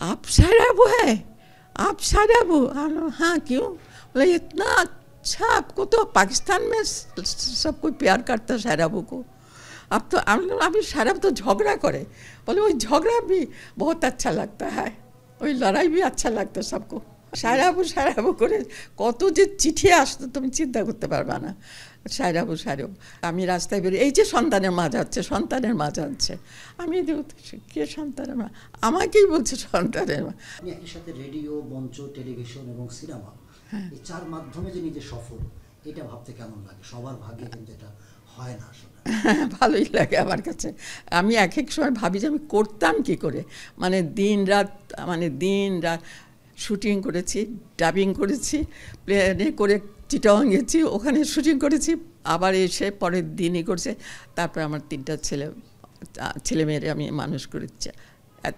आप साराबू है, आप साराबू। हाँ क्यों? बोले इतना अच्छा, आपको तो पाकिस्तान में सब कोई प्यार करता है साराबू को। अब तो अभी साराबू तो झगड़ा करे, बोले वही झगड़ा भी बहुत अच्छा लगता है, वही लड़ाई भी अच्छा लगता है सबको। সারাবু সারাবু করে কত যে চিঠি আসতো তুমি চিন্তা করতে পারবা না। সারাবু সারাবু আমি রাস্তায় বেরিয়ে, এই যে সন্তানের মা যাচ্ছে, সন্তানের মা যাচ্ছে, আমি কে সন্তানের মা, আমাকেই বলছে সন্তানের মা। আপনি একই সাথে রেডিও, মঞ্চ, টেলিভিশন এবং সিনেমা, এই চার মাধ্যমে যে নিজে সফল, এটা ভাবতে কেমন লাগে? সবার ভাগ্যে কিন্তু এটা হয় না আসলে। ভালোই লাগে আমার কাছে। আমি এক এক সময় ভাবি যে আমি করতাম কি করে, মানে দিন রাত শুটিং করেছি, ডাবিং করেছি, প্লেনে করে চিটাগাং গেছি, ওখানে শুটিং করেছি, আবার এসে পরের দিনই করছে। তারপর আমার 3টা ছেলে মেয়েরে আমি মানুষ করেছি,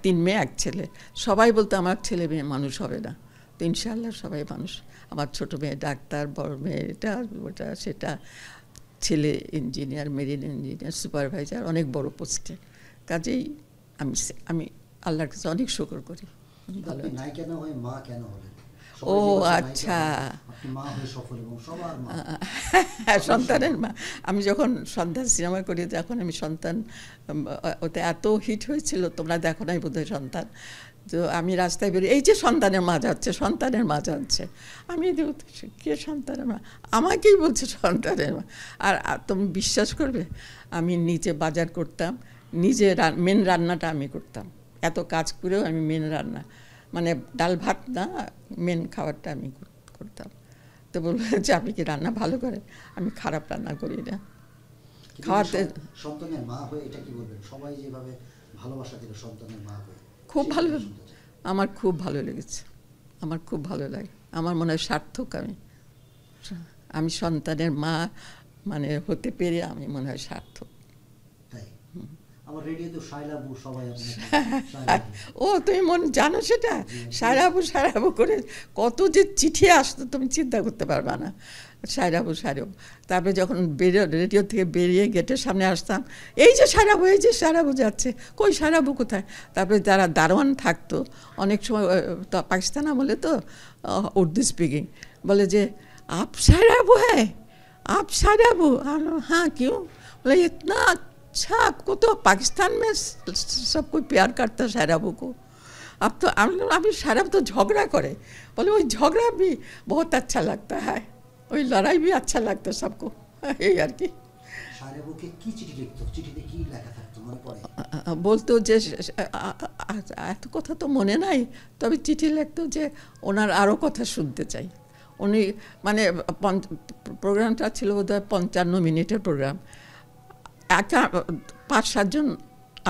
3 মেয়ে 1 ছেলে। সবাই বলতো আমার ছেলে মেয়ে মানুষ হবে না, তো ইনশাআল্লাহ সবাই মানুষ। আমার ছোটো মেয়ে ডাক্তার, বড় মেয়ে এটা ওটা সেটা, ছেলে ইঞ্জিনিয়ার, মেরিন ইঞ্জিনিয়ার, সুপারভাইজার, অনেক বড় পোস্টে। কাজেই আমি আল্লাহর কাছে অনেক শুকর করি। ভালো। ও আচ্ছা, সন্তানের মা। আমি যখন সন্তান সিনেমা করি, যখন আমি সন্তান, ওতে এত হিট হয়েছিল, তোমরা দেখো নাই বোধহয় সন্তান। তো আমি রাস্তায় বেরিয়ে, এই যে সন্তানের মা যাচ্ছে, সন্তানের মা যাচ্ছে, আমি কে সন্তানের মা, আমাকেই বলছে সন্তানের মা। আর তুমি বিশ্বাস করবে, আমি নিজে বাজার করতাম, নিজে মেন রান্নাটা আমি করতাম। এত কাজ করেও আমি মেন রান্না, মানে ডাল ভাত না, মেন খাবারটা আমি করতাম। তো বলবো যে আপনি কি রান্না ভালো করেন? আমি খারাপ রান্না করি না। খাওয়াতে সন্তানের মা হয়ে এটা কি বলবেন? সবাই যেভাবে ভালোবাসা দিল সন্তানের মা হয়ে, খুব ভালো, আমার খুব ভালো লেগেছে, আমার খুব ভালো লাগে। আমার মনে হয় সার্থক, আমি সন্তানের মা মানে হতে পেরে আমি মনে হয় সার্থক। আমার রেডিওতে সাইলাবু সবাই ও তুমি জানো সেটা? সারাবু করে কত যে চিঠি আসতো তুমি চিন্তা করতে পারবা না। সারাবু। তারপরে যখন রেডিও থেকে বেরিয়ে গেটের সামনে আসতাম, এই যে সারাবু যাচ্ছে, কই সারাবু কোথায়? তারপরে যারা দারোয়ান থাকতো, অনেক সময় পাকিস্তান আমলে তো উর্দু স্পিকিং, বলে যে আপ সারাবু হ্যাঁ, আপ সারাবু। हाँ क्यों? बोले इतना अच्छा, आपको तो पाकिस्तान में सब कोई प्यार करता है साराबू को। अब तो अभी साराबू तो झगड़ा करे, बोले वही झगड़ा भी बहुत अच्छा लगता है, वही लड़ाई भी अच्छा लगता है सबको। यही আর কি। সারাবুকে কি চিঠি লিখতো? চিঠিতে কি লেখা থাকতো মনে পড়ে? বলতো যে এত কথা তো মনে নাই, তবে চিঠি লিখতো যে ওনার আরও কথা শুনতে চাই। উনি মানে প্রোগ্রামটা ছিল বোধহয় 55 মিনিটের প্রোগ্রাম, 5-7 জন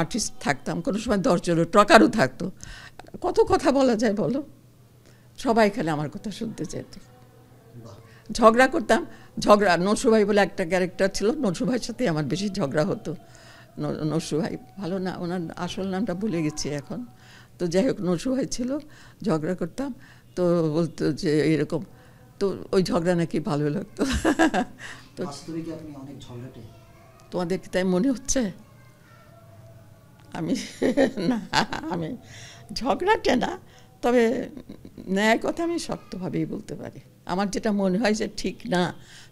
আর্টিস্ট থাকতাম, কোনো সময় 10 জন ট্রকারও থাকতো। কত কথা বলা যায় বলো? সবাই এখানে আমার কথা শুনতে চেত। ঝগড়া করতাম, নরসু ভাই বলে একটা ক্যারেক্টার ছিল, নরসু ভাইয়ের সাথে আমার বেশি ঝগড়া হতো। নরসু ভাই ভালো না, ওনার আসল নামটা ভুলে গেছি এখন। তো যাই হোক, নরসু ভাই ছিল, ঝগড়া করতাম, তো বলতো যে এরকম, তো ওই ঝগড়া নাকি ভালো লাগতো। তো আপনি অনেক ঝগড়াটে, তোমাদের কি তাই মনে হচ্ছে? আমি ঝগড়াটে না, তবে ন্যায় কথা আমি শক্তভাবেই বলতে পারি। আমার যেটা মনে হয় যে ঠিক না,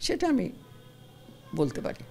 সেটা আমি বলতে পারি।